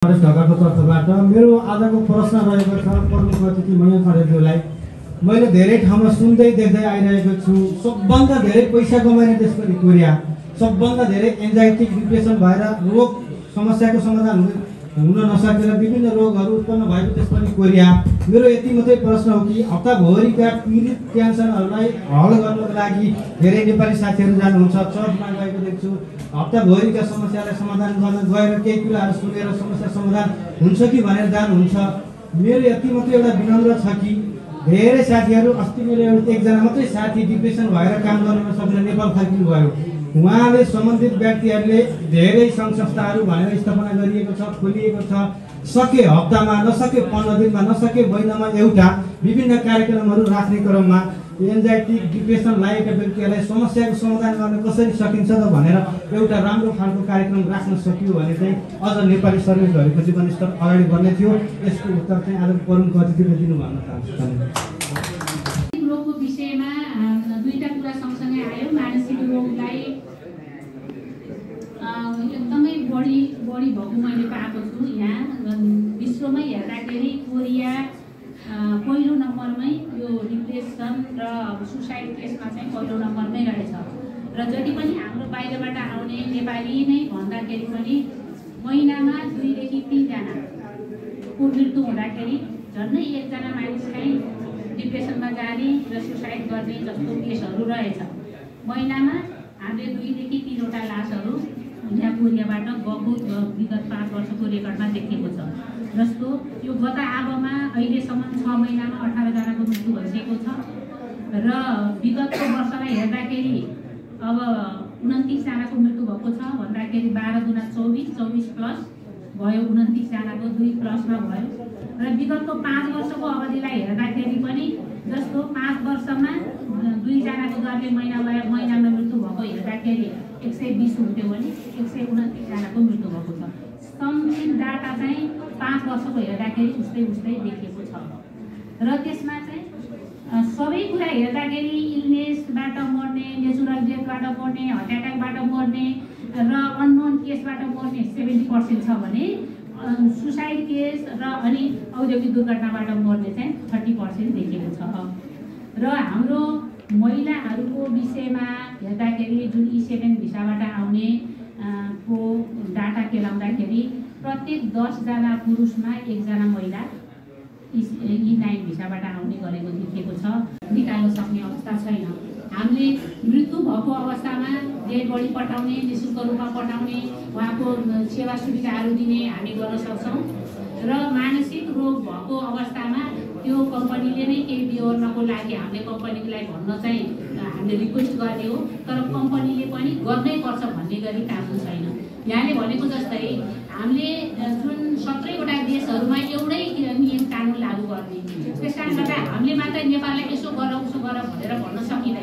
ढकाको तर्फबाट मेरो आजको प्रश्न रहेको छ प्रमुख अतिथि महेश खरेलज्यूलाई। मैले धेरै ठाउँमा सुन्दै देख्दै आइरहेको छु, सबभन्दा धेरै पैसा कमाउने देश पनि कोरिया, सबभन्दा धेरै एन्जाइटी डिप्रेसन भएर रोग समस्याको समाधान हुन नसकेर विभिन्न रोगहरू उत्पन्न भएको देश पनि कोरिया। मेरो यति मात्रै प्रश्न हो कि हप्ताभरिका पीडित क्यान्सरहरूलाई हल गर्नको लागि धेरै नेपाली साथीहरू जानुहुन्छ, चर्चमा गएको देख्छु। हप्ताभरिका समस्यालाई समाधान गर्न गएर केही कुराहरू सुनेर समस्या समाधान हुन्छ कि भनेर जानुहुन्छ। मेरो यति मात्रै एउटा विनम्र छ कि धेरै साथीहरू, अस्ति मेरो एकजना मात्रै साथी डिप्रेसन भएर काम गर्न नसकेर नेपाल फर्किनु भयो। उहाँले सम्बन्धित व्यक्तिहरूले धेरै सङ्घ संस्थाहरू भनेर स्थापना गरिएको छ, खोलिएको छ। सके हप्तामा, नसके 15 दिनमा, नसके महिनामा एउटा विभिन्न कार्यक्रमहरू राख्ने क्रममा एन्जाइटी डिप्रेसन लागेका व्यक्तिहरूलाई समस्याको समाधान गर्न कसरी सकिन्छ त भनेर एउटा राम्रो खालको कार्यक्रम राख्न सकियो भने चाहिँ अझ नेपाली सर्भिसहरूको जीवनस्तर अगाडि बढ्ने थियो। यसको उत्तर चाहिँ आज प्रमुख अतिथिले दिनु भन्न चाहन्छु। रोगको विषयमा दुईटा कुरा सँगसँगै आयो। मानसिक रोगलाई एकदमै बढी भएको मैले पाएको छु। यहाँ विश्वमै हेर्दाखेरि कोरिया पहिलो नम्बरमै यो डिप्रेसन र सुसाइड केसमा चाहिँ पहिलो नम्बरमै रहेछ। र जति पनि हाम्रो बाहिरबाट आउने नेपाली नै भन्दाखेरि पनि महिनामा 2 देखि 3 जनाको मृत्यु हुँदाखेरि झन्डै 1 जना मानिसलाई डिप्रेसनमा जाने र सुसाइड गर्ने जस्तो केसहरू रहेछ। महिनामा हामीले 2 देखि 3 वटा लासहरू यहाँ कोरियाबाट गएको विगत 5 वर्षको रेकर्डमा देखिएको छ। जस्तो यो गत आगोमा अहिलेसम्म 6 महिनामा 18 जनाको मृत्यु भइसकेको छ र विगतको वर्षलाई हेर्दाखेरि अब 29 जनाको मृत्यु भएको छ भन्दाखेरि 12 गुणा 24 प्लस भयो, 29 जनाको 2 प्लसमा भयो। र विगतको 5 वर्षको अवधिलाई हेर्दाखेरि पनि जस्तो 5 वर्षमा 2 जनाको दरले महिनामा मृत्यु भएको हेर्दाखेरि 120 हुन्थ्यो भने 129 जनाको मृत्यु भएको छ। सम्पूर्ण डाटा चाहिँ 5 वर्षको हेर्दाखेरि उस्तै देखिएको छ। र त्यसमा चाहिँ सबै कुरा हेर्दाखेरि इलनेसबाट मर्ने, नेचुरल डेथबाट मर्ने, हार्ट एट्याकबाट मर्ने र अननोन केसबाट मर्ने 70% छ भने सुसाइड केस र अनि औद्योगिक दुर्घटनाबाट मर्ने चाहिँ 30% देखिएको छ। र हाम्रो महिलाहरूको विषयमा हेर्दाखेरि जुन E7 भिसाबाट आउने को डाटा केलाउँदाखेरि प्रत्येक 10 जना पुरुषमा 1 जना महिला E9 भिसाबाट आउने गरेको देखिएको छ। निकाल्न सक्ने अवस्था छैन। हामीले मृत्यु भएको अवस्थामा डेड बडी पठाउने, निःशुल्क रूपमा पठाउने, उहाँको सेवा सुविधाहरू दिने हामी गर्न सक्छौँ। र मानसिक रोग भएको अवस्थामा त्यो कम्पनीले नै केही बिहोर्नको लागि हामीले कम्पनीलाई भन्न चाहिँ हामीले रिक्वेस्ट गर्ने हो, तर कम्पनीले पनि गर्नै पर्छ भन्ने गरी कानुन छैन। यहाँले भनेको जस्तै हामीले जुन 17 वटा देशहरूमा एउटै नियम कानुन लागू गर्ने, त्यस कारणले गर्दा हामीले मात्रै नेपाललाई यसो गर उसो गर भनेर भन्न सकिँदैन।